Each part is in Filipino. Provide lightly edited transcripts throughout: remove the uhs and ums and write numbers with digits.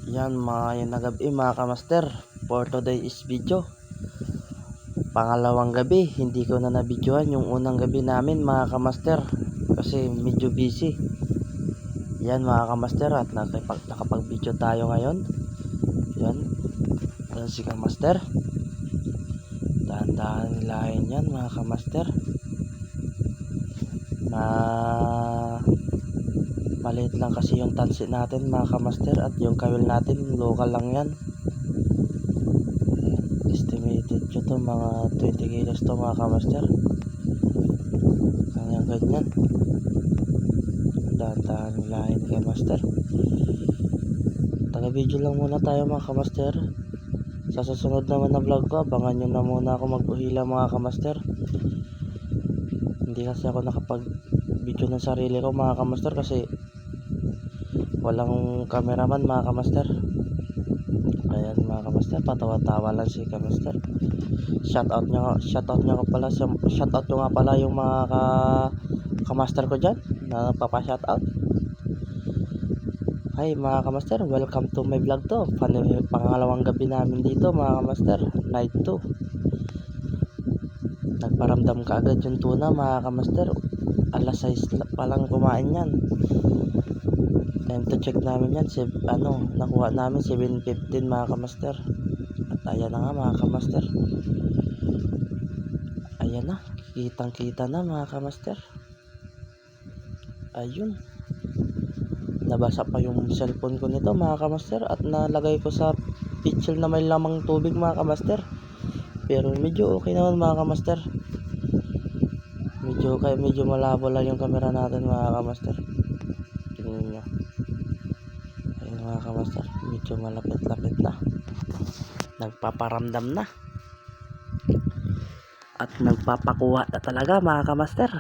Yan mga gabi mga kamaster, for today's video, pangalawang gabi. Hindi ko na nabidyohan yung unang gabi namin mga kamaster kasi medyo busy. Yan mga kamaster, at nakapag video tayo ngayon. Yan si kamaster, dahan-dahan nilahin yan mga kamaster. Maliit lang kasi yung tansi natin mga kamaster, at yung kawil natin local lang yan. Estimated nyo to mga 20 kilos to mga kamaster. Kanyang ganyan, dahan-dahan nilahin ni kamaster. Taga video lang muna tayo mga kamaster. Sa susunod naman na vlog ko, abangan nyo na muna ako magbuhila mga kamaster. Hindi kasi ako nakapag video ng sarili ko mga kamaster kasi walang cameraman mga kamaster. Ayan mga kamaster, patawa-tawa lang si kamaster. Shoutout nyo nga pala yung mga kamaster ko dyan na papashoutout. Hi mga kamaster, welcome to my vlog to. Pangalawang gabi namin dito mga kamaster, night 2. Nagparamdam ka agad yung tuna mga kamaster. Alas 6 pa lang kumain yan. Time to check namin yan, nakuha namin 7:15 mga kamaster. At ayan na nga mga kamaster, ayan na, kitang kita na mga kamaster. Ayun, nabasa pa yung cellphone ko nito mga kamaster, at nalagay ko sa pitcher na may lamang tubig mga kamaster. Pero medyo okay naman mga kamaster. Medyo malabo lang yung camera natin mga kamaster. Tingnan nyo, ayun mga kamaster, medyo malapit-lapit na, nagpaparamdam na at nagpapakuha na talaga mga kamaster.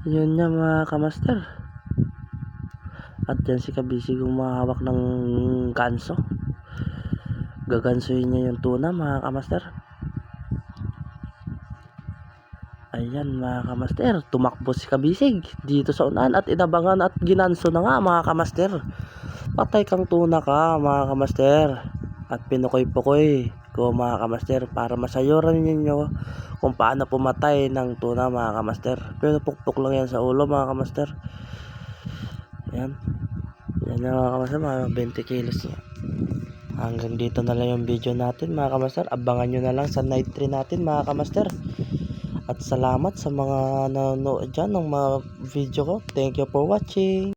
Yun niya mga kamaster. At yan si kabisi humahawak ng ganso. Gagansuhin niya yung tuna mga kamaster. Ayan mga kamaster, tumakbo si kabisig dito sa unahan at inabangan at ginanso na nga mga kamaster. Patay kang tuna ka mga kamaster. At pinukoy-pukoy ko mga kamaster para masayuran ninyo kung paano pumatay ng tuna mga kamaster. Pero pukpok lang yan sa ulo mga kamaster. Yan na mga kamaster, mga 20 kilos niya. Hanggang dito na lang yung video natin mga kamaster. Abangan nyo na lang sa night 3 natin mga kamaster. At salamat sa mga nanonood dyan ng mga video ko. Thank you for watching.